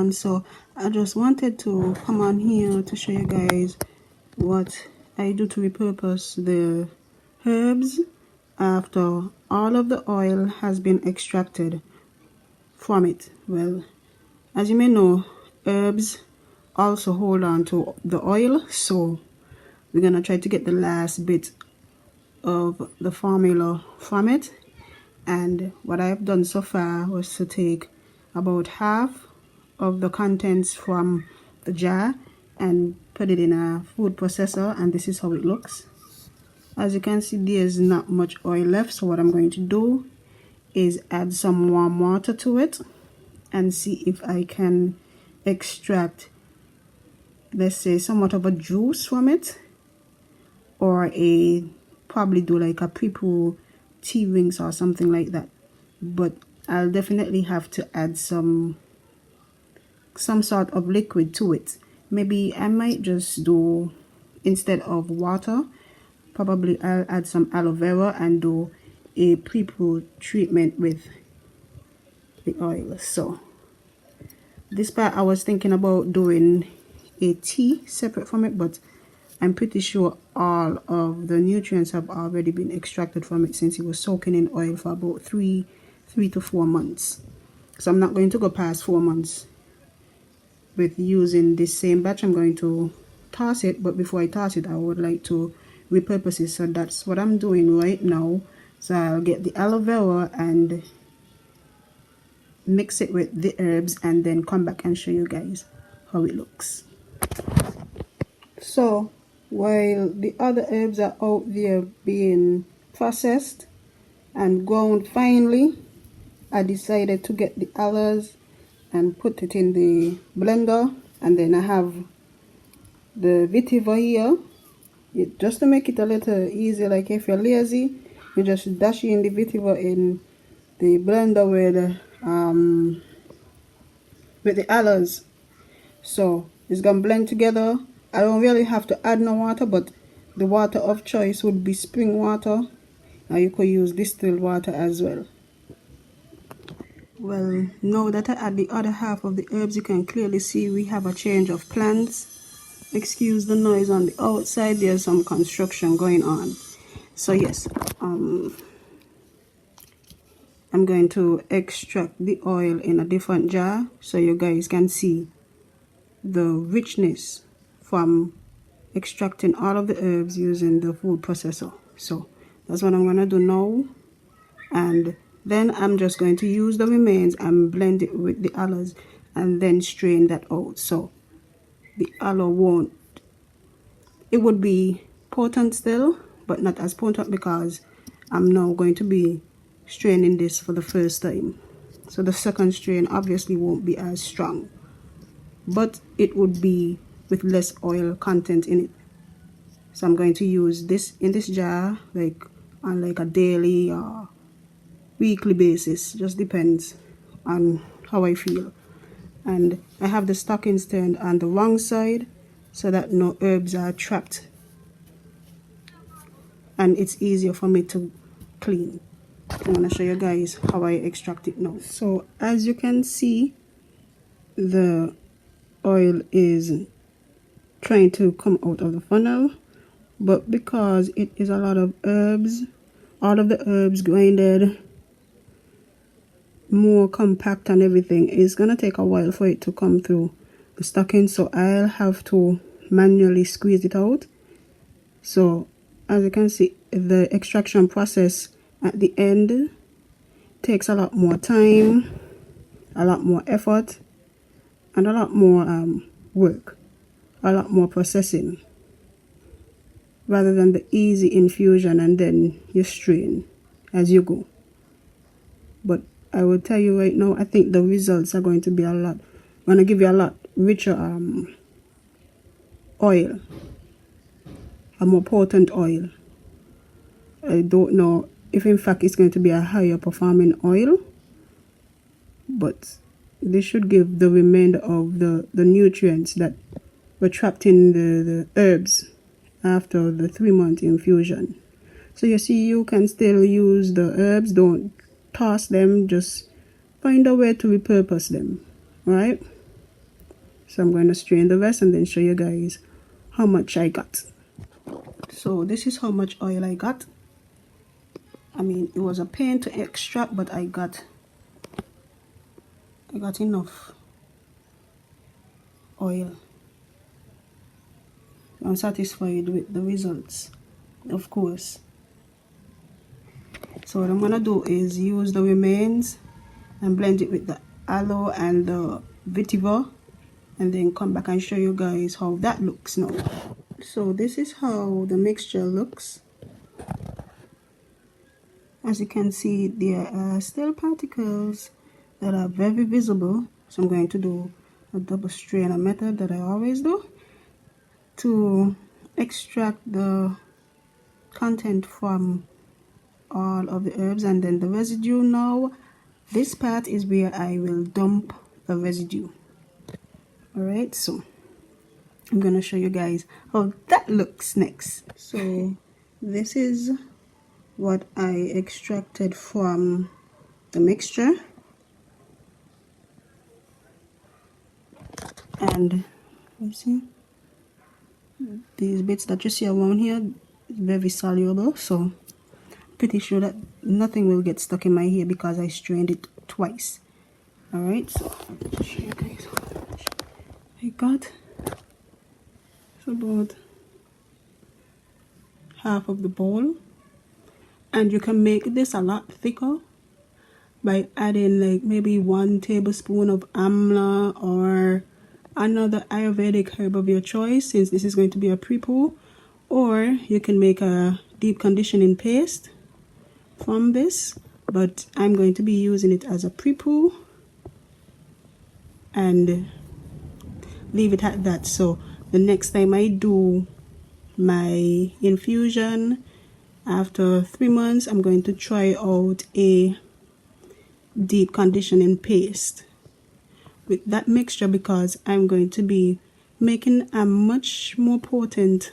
everyone. So I just wanted to come on here to show you guys what I do to repurpose the herbs after all of the oil has been extracted from it. Well, as you may know, herbs also hold on to the oil, so we're gonna try to get the last bit of the formula from it. And what I've done so far was to take about half of the contents from the jar and put it in a food processor, and this is how it looks. As you can see, there's not much oil left, so what I'm going to do is add some warm water to it and see if I can extract, let's say, somewhat of a juice from it, or probably do like a pre-pour tea rings or something like that. But I'll definitely have to add some sort of liquid to it. Maybe I might just do, instead of water, probably I'll add some aloe vera and do a pre-pour treatment with the oil. So this part I was thinking about doing a tea separate from it, but I'm pretty sure all of the nutrients have already been extracted from it since it was soaking in oil for about 3 to 4 months. So I'm not going to go past 4 months with using this same batch. I'm going to toss it, but before I toss it, I would like to repurpose it. So that's what I'm doing right now. So I'll get the aloe vera and mix it with the herbs and then come back and show you guys how it looks. So while the other herbs are out there being processed and ground finely, I decided to get the aloes and put it in the blender. And then I have the vetiver here, just to make it a little easier. Like if you're lazy, you just dash in the vetiver in the blender with the aloes. So it's gonna blend together. I don't really have to add no water, but the water of choice would be spring water. Now you could use distilled water as well. Well, now that I add the other half of the herbs, you can clearly see we have a change of plans. Excuse the noise on the outside, there's some construction going on. So yes, I'm going to extract the oil in a different jar so you guys can see the richness from extracting all of the herbs using the food processor. So that's what I'm going to do now, and then I'm just going to use the remains and blend it with the aloes and then strain that out. So the aloe it would be potent still, but not as potent because I'm now going to be straining this for the first time. So the second strain obviously won't be as strong, but it would be with less oil content in it. So I'm going to use this in this jar like on like a daily or weekly basis, just depends on how I feel. And I have the stockings turned on the wrong side so that no herbs are trapped and it's easier for me to clean. I'm going to show you guys how I extract it now. So as you can see, the oil is trying to come out of the funnel, but because it is a lot of herbs, all of the herbs grinded, more compact and everything, it's gonna take a while for it to come through the stocking, so I'll have to manually squeeze it out. So as you can see, the extraction process at the end takes a lot more time, a lot more effort, and a lot more work, a lot more processing, rather than the easy infusion and then you strain as you go. But I will tell you right now, I think the results are going to be going to give you a lot richer oil, a more potent oil. I don't know if in fact it's going to be a higher performing oil, but this should give the remainder of the nutrients that were trapped in the herbs after the 3-month infusion. So you see, you can still use the herbs, don't toss them, just find a way to repurpose them, right? So I'm going to strain the rest and then show you guys how much I got. So this is how much oil I got. I mean, it was a pain to extract, but I got enough oil. I'm satisfied with the results, of course. So what I'm gonna do is use the remains and blend it with the aloe and the vetiver, and then come back and show you guys how that looks now. So this is how the mixture looks. As you can see, there are still particles that are very visible, so I'm going to do a double strainer method that I always do to extract the content from all of the herbs, and then the residue. Now this part is where I will dump the residue. Alright, so I'm gonna show you guys how that looks next. So this is what I extracted from the mixture, and you see these bits that you see around here is very soluble, so pretty sure that nothing will get stuck in my hair because I strained it twice. Alright, so I'll just show you guys how much I got. It's about half of the bowl, and you can make this a lot thicker by adding like maybe 1 tablespoon of amla or another Ayurvedic herb of your choice, since this is going to be a pre-poo, or you can make a deep conditioning paste from this, but I'm going to be using it as a pre-poo and leave it at that. So the next time I do my infusion after 3 months, I'm going to try out a deep conditioning paste with that mixture, because I'm going to be making a much more potent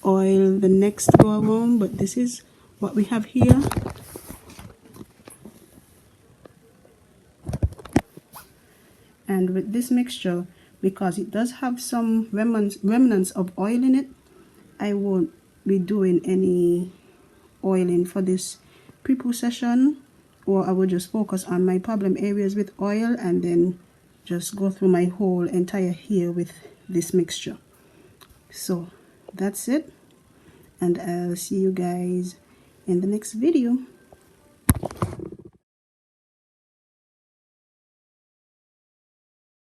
oil the next go around. But this is what we have here. And with this mixture, because it does have some remnants of oil in it, I won't be doing any oiling for this pre-poo session, or I will just focus on my problem areas with oil and then just go through my whole entire hair with this mixture. So that's it, and I'll see you guys in the next video.